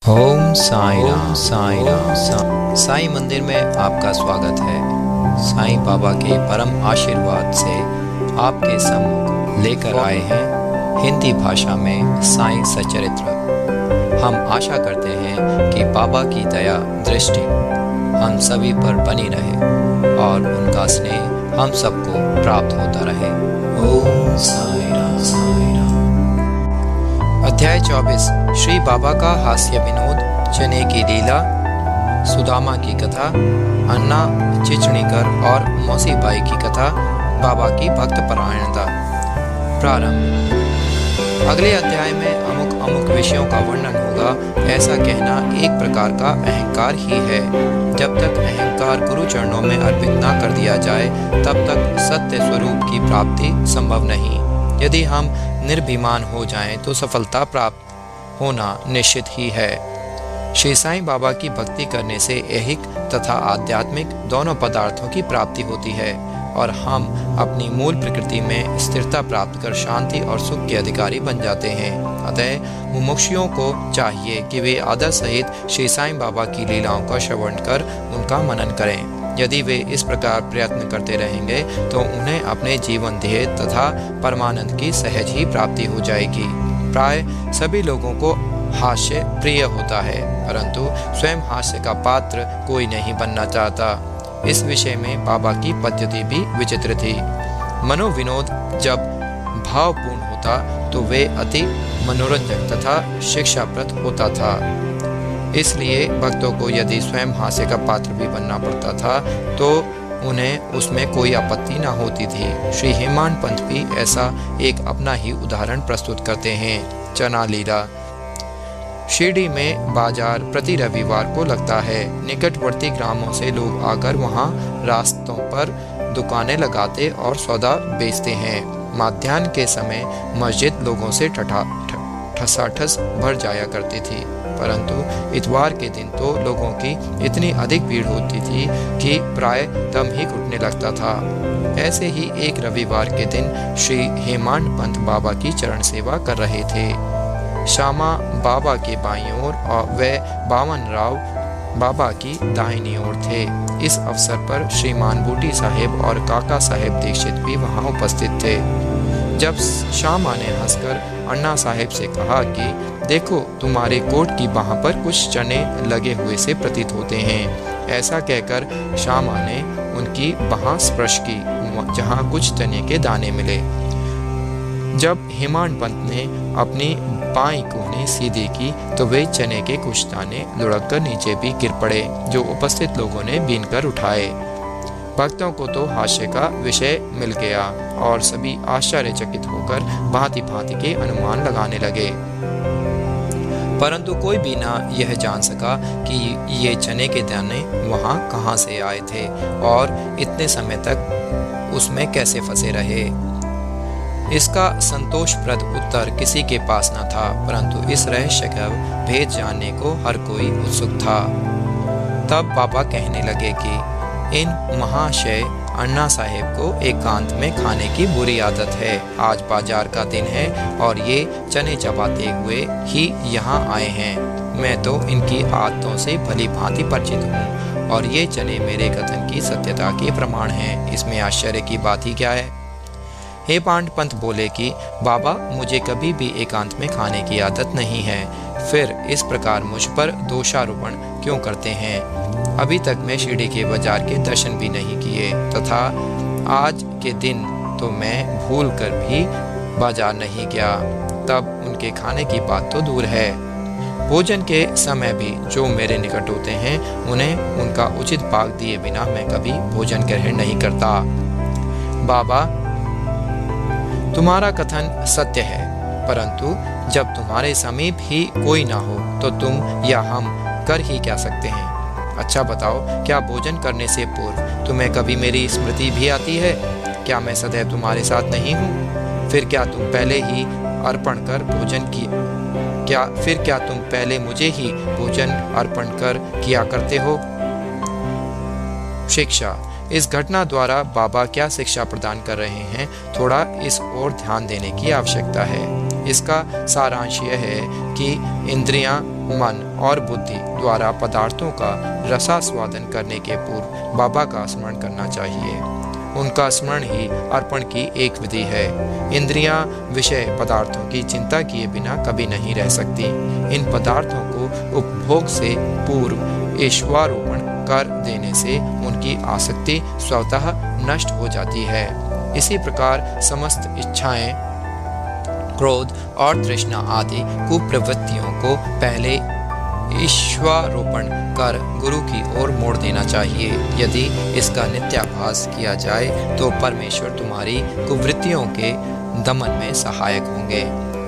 ओम साई राम साई राम। साईं मंदिर में आपका स्वागत है। साईं बाबा के परम आशीर्वाद से आपके सम्मुख लेकर आए हैं हिंदी भाषा में साईं सचरित्र। हम आशा करते हैं कि बाबा की दया दृष्टि हम सभी पर बनी रहे और उनका स्नेह हम सबको प्राप्त होता रहे। ओम साई राम साई राम। अध्याय 24। श्री बाबा का हास्य विनोद, चने की लीला, सुदामा की कथा, अन्ना चिचणीकर और मौसी बाई की कथा, बाबा की भक्त परायणता। प्रारंभ। अगले अध्याय में अमुक अमुक विषयों का वर्णन होगा। ऐसा कहना एक प्रकार का अहंकार ही है। जब तक अहंकार गुरु चरणों में अर्पित न कर दिया जाए तब तक सत्य स्वरूप की प्राप्ति संभव नहीं। यदि हम निर्भिमान हो जाएं तो सफलता प्राप्त होना निश्चित ही है। श्री साईं बाबा की भक्ति करने से ऐहिक तथा आध्यात्मिक दोनों पदार्थों की प्राप्ति होती है और हम अपनी मूल प्रकृति में स्थिरता प्राप्त कर शांति और सुख के अधिकारी बन जाते हैं। अतः मुमुक्षुओं को चाहिए कि वे आदर सहित श्री साईं बाबा की लीलाओं का श्रवण कर उनका मनन करें। यदि वे इस प्रकार प्रयत्न करते रहेंगे तो उन्हें अपने जीवन ध्येय तथा परमानंद की सहज ही प्राप्ति हो जाएगी। प्राय सभी लोगों को हास्य प्रिय होता है, परंतु स्वयं हास्य का पात्र कोई नहीं बनना चाहता। इस विषय में बाबा की पद्धति भी विचित्र थी। मनोविनोद जब भावपूर्ण होता तो वे अति मनोरंजक तथा शिक्षाप्रद होता था। इसलिए भक्तों को यदि स्वयं हास्य का पात्र भी बनना पड़ता था तो उन्हें उसमें कोई आपत्ति न होती थी। श्री हेमांड पंत भी ऐसा एक अपना ही उदाहरण प्रस्तुत करते हैं। चना लीला। शिरडी में बाजार प्रति रविवार को लगता है। निकटवर्ती ग्रामों से लोग आकर वहां रास्तों पर दुकानें लगाते और सौदा बेचते हैं। मध्याह्न के समय मस्जिद लोगों से ठसाठस भर जाया करती थी, परंतु इतवार के दिन तो लोगों की इतनी अधिक भीड़ होती थी कि प्राय दम ही घुटने लगता था। ऐसे ही एक रविवार के दिन श्री हेमांड पंत बाबा की चरण सेवा कर रहे थे। श्यामा बाबा के बाईं ओर और वे बावन राव बाबा की दाहिनी ओर थे। इस अवसर पर श्रीमान बूटी साहेब और काका साहेब दीक्षित भी वहां उपस्थित थे। जब श्यामा ने हंसकर अन्ना साहेब से कहा कि देखो, तुम्हारे कोट की बाह पर कुछ चने लगे हुए से प्रतीत होते हैं। ऐसा कहकर श्यामा ने उनकी बाह स्पर्श की जहां कुछ चने के दाने मिले। जब हेमांड पंत ने अपनी बाईं कोहनी सीधी की तो वे चने के कुछ दाने लुढ़क कर नीचे भी गिर पड़े, जो उपस्थित लोगों ने बीन कर उठाए। भक्तों को तो हास्य का विषय मिल गया और सभी आश्चर्यचकित होकर भांति भांति के अनुमान लगाने लगे, परंतु कोई भी ना यह जान सका कि ये चने के दाने वहां कहां से आए थे और इतने समय तक उसमें कैसे फंसे रहे। इसका संतोषप्रद उत्तर किसी के पास न था, परंतु इस रहस्य का भेद जानने को हर कोई उत्सुक था। तब बाबा कहने लगे कि इन महाशय अन्ना साहेब को एकांत में खाने की बुरी आदत है। आज बाजार का दिन है और ये चने चबाते हुए ही यहाँ आए हैं। मैं तो इनकी आदतों से भली भांति परिचित हूँ और ये चने मेरे कथन की सत्यता के प्रमाण हैं। इसमें आश्चर्य की बात ही क्या है। हेमांड पंत बोले कि बाबा, मुझे कभी भी एकांत में खाने की आदत नहीं है, फिर इस प्रकार मुझ पर दोषारोपण क्यों करते हैं। अभी तक मैं शिरडी के बाजार के दर्शन भी नहीं किए तथा आज के दिन तो मैं भूल कर भी बाजार नहीं गया, तब उनके खाने की बात तो दूर है। भोजन के समय भी जो मेरे निकट होते हैं उन्हें उनका उचित भाग दिए बिना मैं कभी भोजन ग्रहण नहीं करता। बाबा, तुम्हारा कथन सत्य है, परंतु जब तुम्हारे समीप ही कोई ना हो तो तुम या हम कर ही क्या सकते हैं। अच्छा बताओ, क्या भोजन करने से पूर्व तुम्हें कभी मेरी स्मृति भी आती है? क्या मैं सदैव तुम्हारे साथ नहीं हूँ? फिर क्या तुम पहले ही अर्पण कर भोजन की फिर क्या तुम पहले मुझे ही भोजन अर्पण कर किया करते हो? शिक्षा। इस घटना द्वारा बाबा क्या शिक्षा प्रदान कर रहे हैं, थोड़ा इस ओर ध्यान देने की आवश्यकता है। इसका सारांश यह है कि इंद्रियां मन और बुद्धि द्वारा पदार्थों का रसास्वादन करने के पूर्व बाबा का स्मरण करना चाहिए। उनका स्मरण ही अर्पण की एक विधि है। इंद्रियां विषय पदार्थों की चिंता किए बिना कभी नहीं रह सकती। इन पदार्थों को उपभोग से पूर्व ईश्वरारोपण कर देने से उनकी आसक्ति स्वतः नष्ट हो जाती है। इसी प्रकार समस्त इच्छाएं, क्रोध और तृष्णा आदि कुप्रवृत्तियों को पहले ईश्वरारोपण कर गुरु की ओर मोड़ देना चाहिए। यदि इसका नित्याभ्यास किया जाए तो परमेश्वर तुम्हारी कुवृत्तियों के दमन में सहायक होंगे।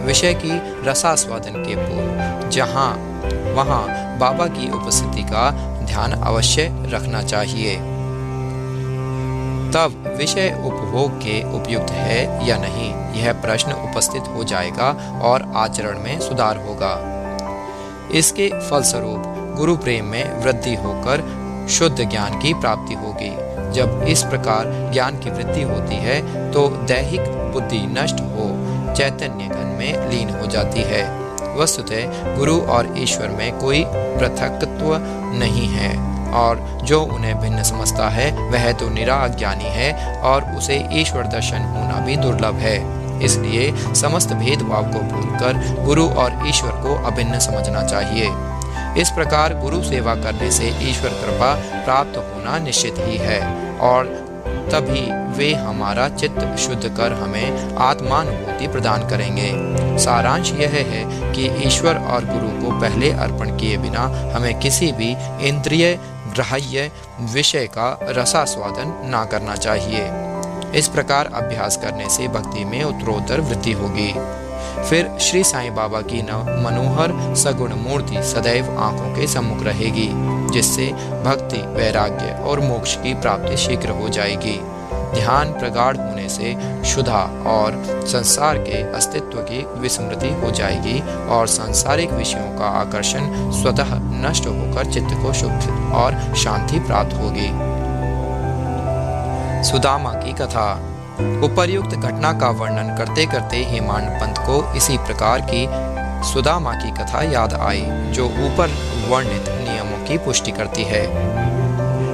विषय की रसास्वादन के पूर्व वहाँ बाबा की उपस्थिति का ध्यान अवश्य रखना चाहिए। तब विषय उपभोग के उपयुक्त है या नहीं, यह प्रश्न उपस्थित हो जाएगा और आचरण में सुधार होगा। इसके फलस्वरूप गुरु प्रेम में वृद्धि होकर शुद्ध ज्ञान की प्राप्ति होगी। जब इस प्रकार ज्ञान की वृद्धि होती है तो दैहिक बुद्धि नष्ट हो चैतन्य घन में लीन हो जाती है। वस्तुतः गुरु और ईश्वर में कोई पृथकत्व नहीं है और जो उन्हें भिन्न समझता है वह तो निरा अज्ञानी है और उसे ईश्वर दर्शन होना भी दुर्लभ है। इसलिए समस्त भेदभाव को भूलकर गुरु और ईश्वर को अभिन्न समझना चाहिए। इस प्रकार गुरु सेवा करने से ईश्वर कृपा प्राप्त होना निश्चित ही है और तभी वे हमारा चित्त शुद्ध कर हमें आत्मानुभूति प्रदान करेंगे। सारांश यह है कि ईश्वर और गुरु को पहले अर्पण किए बिना हमें किसी भी इंद्रिय ग्राह्य विषय का रसास्वादन ना करना चाहिए। इस प्रकार अभ्यास करने से भक्ति में उत्तरोत्तर वृद्धि होगी। फिर श्री साईं बाबा की मनोहर सगुण मूर्ति सदैव आंखों के सम्मुख रहेगी, जिससे भक्ति, वैराग्य और मोक्ष की प्राप्ति शीघ्र हो जाएगी। ध्यान प्रगाढ़ होने से क्षुधा और संसार के अस्तित्व की विस्मृति हो जाएगी और सांसारिक विषयों का आकर्षण स्वतः नष्ट होकर चित्त को सुख और शांति प्राप्त होगी। सुदामा की कथा। उपर्युक्त घटना का वर्णन करते करते हेमांड पंत को इसी प्रकार की सुदामा की कथा याद आई, जो ऊपर वर्णित नियमों की पुष्टि करती है।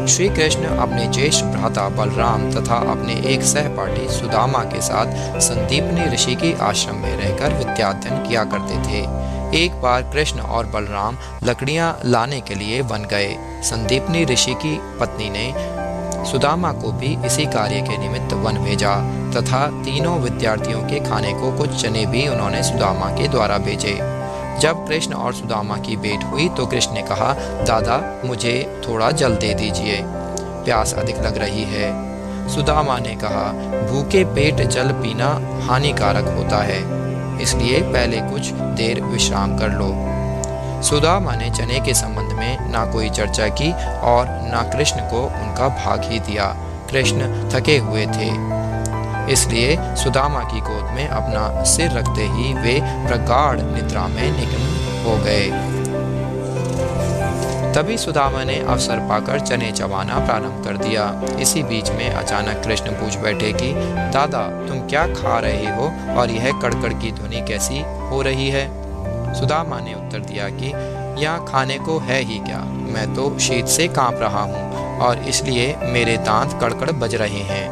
श्री कृष्ण अपने ज्येष्ठ भ्राता बलराम तथा अपने एक सहपाठी सुदामा के साथ संदीपनी ऋषि के आश्रम में रहकर विद्याध्ययन किया करते थे। एक बार कृष्ण और बलराम लकड़ियां लाने के लिए वन गए। संदीपनी ऋषि की पत्नी ने सुदामा को भी इसी कार्य के निमित्त वन भेजा तथा तीनों विद्यार्थियों के खाने को कुछ चने भी उन्होंने सुदामा के द्वारा भेजे। जब कृष्ण और सुदामा की भेंट हुई तो कृष्ण ने कहा, दादा मुझे थोड़ा जल दे दीजिए, प्यास अधिक लग रही है। सुदामा ने कहा, भूखे पेट जल पीना हानिकारक होता है, इसलिए पहले कुछ देर विश्राम कर लो। सुदामा ने चने के संबंध में ना कोई चर्चा की और ना कृष्ण को उनका भाग ही दिया। कृष्ण थके हुए थे, इसलिए सुदामा की गोद में अपना सिर रखते ही वे प्रगाढ़ निद्रा में निमग्न हो गए। तभी सुदामा ने अवसर पाकर चने चबाना प्रारंभ कर दिया। इसी बीच में अचानक कृष्ण पूछ बैठे कि दादा तुम क्या खा रहे हो और यह कड़कड़ की ध्वनि कैसी हो रही है? सुदामा ने उत्तर दिया कि यहाँ खाने को है ही क्या, मैं तो शीत से कांप रहा हूँ और इसलिए मेरे दांत कड़कड़ बज रहे हैं।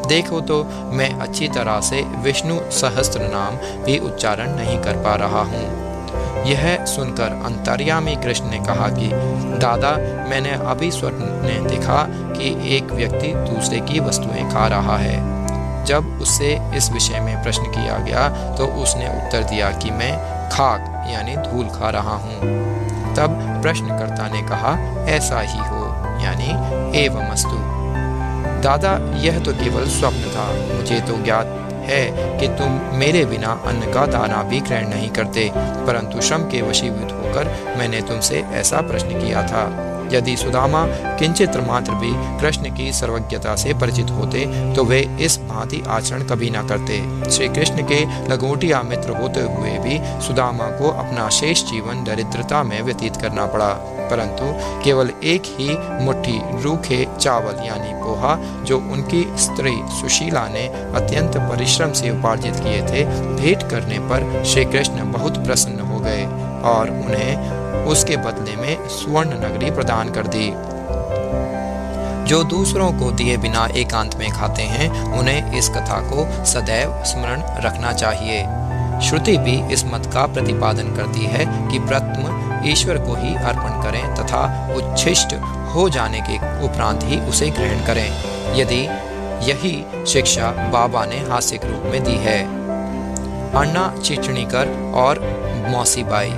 देखो तो मैं अच्छी तरह से विष्णु सहस्त्र नाम भी उच्चारण नहीं कर पा रहा हूँ। यह सुनकर अंतर्यामी कृष्ण ने कहा कि दादा मैंने अभी स्वप्न में देखा कि एक व्यक्ति दूसरे की वस्तुएं खा रहा है। जब उससे इस विषय में प्रश्न किया गया तो उसने उत्तर दिया कि मैं खाक यानी धूल खा रहा हूँ। तब प्रश्नकर्ता ने कहा, ऐसा ही हो यानी एवमस्तु। दादा यह तो केवल स्वप्न था, मुझे तो ज्ञात है कि तुम मेरे बिना अन्न का दाना भी ग्रहण नहीं करते, परंतु श्रम के वशीभूत होकर मैंने तुमसे ऐसा प्रश्न किया था। यदि सुदामा किंचित मात्र भी कृष्ण की सर्वज्ञता से परिचित होते तो वे इस भांति आचरण कभी न करते। श्री कृष्ण के लंगोटिया मित्र होते हुए भी सुदामा को अपना शेष जीवन दरिद्रता में व्यतीत करना पड़ा, परंतु केवल एक ही मुट्ठी रूखे चावल यानी पोहा जो उनकी स्त्री सुशीला ने अत्यंत परिश्रम से उपार्जित किए थे, भेंट करने पर श्री कृष्ण बहुत प्रसन्न हो गए और उन्हें उसके बदले में स्वर्ण नगरी प्रदान कर दी। जो दूसरों को दिए बिना एकांत में खाते हैं, उन्हें इस कथा को सदैव स्मरण रखना चाहिए। श्रुति भी इस मत का प्रतिपादन करती है कि प्रथम ईश्वर को ही अर्पण करें तथा उच्छिष्ट हो जाने के उपरांत ही उसे ग्रहण करें। यदि यही शिक्षा बाबा ने हास्यिक रूप में दी है। अन्ना चिचणीकर और मौसीबाई।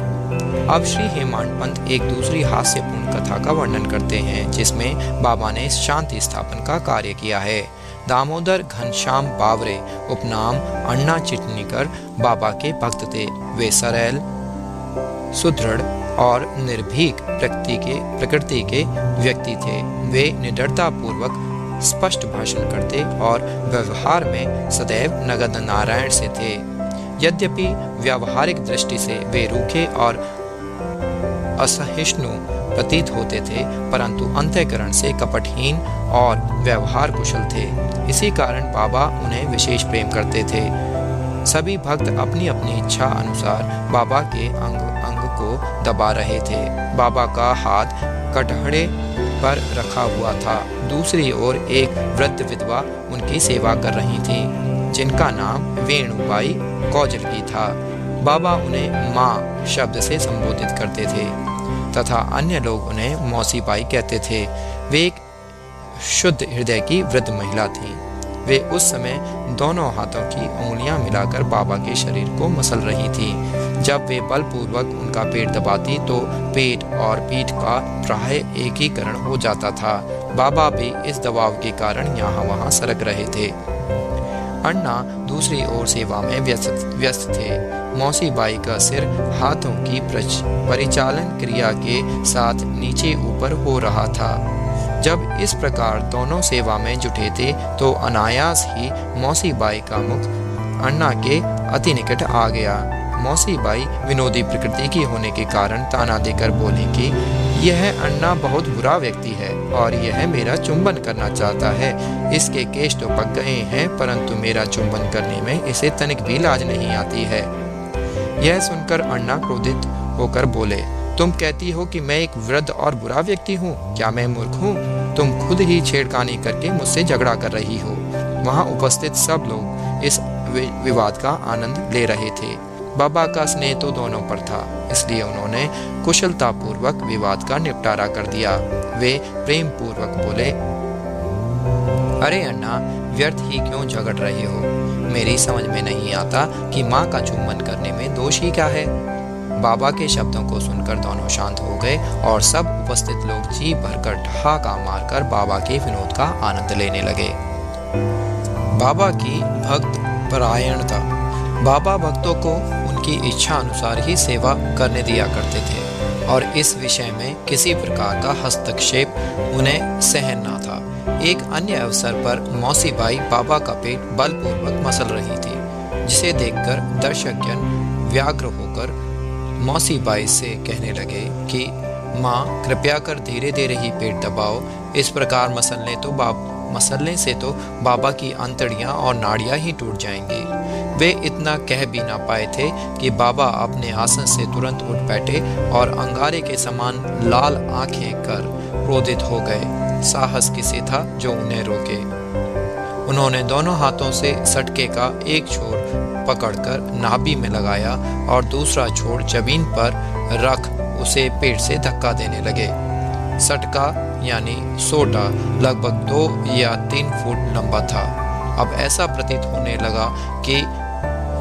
अब श्री हेमांड पंत एक दूसरी हास्यपूर्ण कथा का वर्णन करते हैं, जिसमें बाबा ने शांति स्थापन का कार्य किया है। दामोदर घनश्याम बावरे उपनाम अन्ना चिटनीकर बाबा के भक्त थे। वे सरल, सुदृढ़ और निर्भीक प्रकृति के व्यक्ति थे। वे निडरता पूर्वक स्पष्ट भाषण करते और व्यवहार में सदैव नगद नारायण से थे। यद्यपि व्यावहारिक दृष्टि से वे रूखे और असहिष्णु प्रतीत होते थे, परंतु अंतःकरण से कपटहीन और व्यवहार कुशल थे। इसी कारण बाबा उन्हें विशेष प्रेम करते थे। सभी भक्त अपनी अपनी इच्छा अनुसार बाबा के अंग अंग को दबा रहे थे। बाबा का हाथ कटहरे पर रखा हुआ था। दूसरी ओर एक वृद्ध विधवा उनकी सेवा कर रही थी, जिनका नाम वेणुबाई कौजल की था। बाबा उन्हें माँ शब्द से संबोधित करते थे तथा अन्य लोग उन्हें मौसीबाई कहते थे। वे एक शुद्ध हृदय की वृद्ध महिला थी। वे उस समय दोनों हाथों की उंगलियां मिलाकर बाबा के शरीर को मसल रही थी। जब वे बलपूर्वक उनका पेट दबाती तो पेट और पीठ का प्राय एकीकरण हो जाता था। बाबा भी इस दबाव के कारण यहाँ वहाँ सरक रहे थे। अन्ना दूसरी ओर सेवा में व्यस्त थे। मौसीबाई का सिर हाथों की परिचालन क्रिया के साथ नीचे ऊपर हो रहा था। जब इस प्रकार दोनों सेवा में जुटे थे तो अनायास ही मौसीबाई का मुख अन्ना के अति निकट आ गया। मौसीबाई विनोदी प्रकृति की होने के कारण ताना देकर बोली कि यह अन्ना बहुत बुरा व्यक्ति है और यह मेरा चुंबन करना चाहता है। इसके केश तो पक गए हैं, परंतु मेरा चुंबन करने में इसे तनिक भी लाज नहीं आती है। यह सुनकर अन्ना क्रोधित होकर बोले, तुम कहती हो कि मैं एक वृद्ध और बुरा व्यक्ति हूँ? क्या मैं मूर्ख हूँ? तुम खुद ही छेड़खानी करके मुझसे झगड़ा कर रही हो। वहाँ उपस्थित सब लोग इस विवाद का आनंद ले रहे थे। बाबा का स्नेह तो दोनों पर था, इसलिए उन्होंने कुशलता पूर्वक विवाद का निपटारा कर दिया। वे प्रेम पूर्वक बोले, अरे अन्ना, व्यर्थ ही क्यों झगड़ रहे हो? मेरी समझ में नहीं आता कि माँ का चुम्बन करने में दोष ही क्या है। बाबा के शब्दों को सुनकर दोनों शांत हो गए और सब उपस्थित लोग जी भरकर ठहाका मारकर बाबा के विनोद का आनंद लेने लगे। बाबा की भक्त परायणता। बाबा भक्तों को उनकी इच्छा अनुसार ही सेवा करने दिया करते थे और इस विषय में किसी प्रकार का हस्तक्षेप उन्हें सहन न था। एक अन्य अवसर पर मौसीबाई बाबा का पेट बलपूर्वक मसल रही थी, जिसे देखकर दर्शकजन व्यग्र होकर मौसीबाई से कहने लगे कि माँ, कृपया कर धीरे धीरे ही पेट दबाओ। इस प्रकार मसलने से तो बाबा की अंतड़ियाँ और नाड़ियाँ ही टूट जाएंगी। वे इतना कह भी ना पाए थे कि बाबा अपने आसन से तुरंत उठ बैठे और अंगारे के समान लाल आंखें कर क्रोधित हो गए। साहस किसे था जो उन्हें रोके? उन्होंने दोनों हाथों से सटके का एक छोर पकड़कर नाभि में लगाया और दूसरा छोर जमीन पर रख उसे पेट से धक्का देने लगे। सटका यानी सोटा लगभग 2 या 3 फुट लंबा था। अब ऐसा प्रतीत होने लगा कि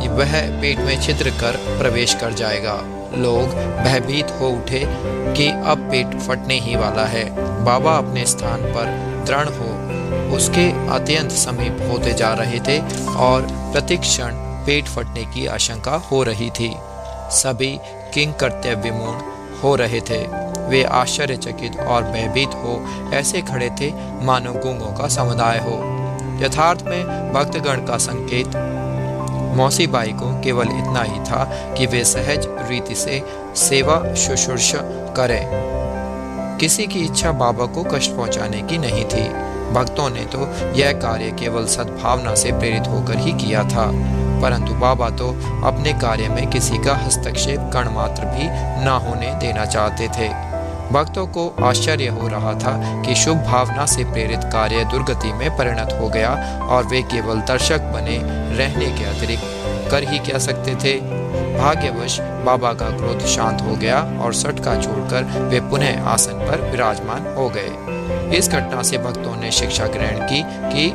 वह पेट में छिद्र कर प्रवेश कर जाएगा। लोग भयभीत हो उठे कि अब पेट फटने ही वाला है। बाबा अपने स्थान पर दृढ़ हो उसके अत्यंत समीप होते जा रहे थे और प्रतिक्षण पेट फटने की आशंका हो रही थी। सभी किंग कर्तव्यमूढ़ हो रहे थे। वे आश्चर्यचकित और भयभीत हो ऐसे खड़े थे मानो गूंगों का समुदाय हो। यथार्थ में भक्तगण का संकेत मौसीबाई को केवल इतना ही था कि वे सहज रीति से सेवा शुश्रूषा करें। किसी की इच्छा बाबा को कष्ट पहुंचाने की नहीं थी। भक्तों ने तो यह कार्य केवल सद्भावना से प्रेरित होकर ही किया था। परंतु बाबा तो अपने कार्य में किसी का हस्तक्षेप कण मात्र भी न होने देना चाहते थे। भक्तों को आश्चर्य हो रहा था कि शुभ भावना से प्रेरित कार्य दुर्गति में परिणत हो गया और वे केवल दर्शक बने रहने के अतिरिक्त कर ही क्या सकते थे। भाग्यवश बाबा का क्रोध शांत हो गया और सटका छोड़कर वे पुनः आसन पर विराजमान हो गए। इस घटना से भक्तों ने शिक्षा ग्रहण की कि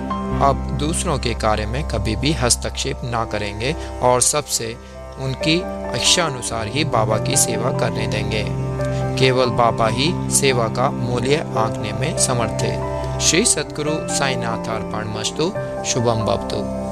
अब दूसरों के कार्य में कभी भी हस्तक्षेप ना करेंगे और सबसे उनकी इच्छा अनुसार ही बाबा की सेवा करने देंगे। केवल बाबा ही सेवा का मूल्य आंकने में समर्थ थे। श्री सद्गुरु साईनाथ अर्पणमस्तु। शुभम भवतु।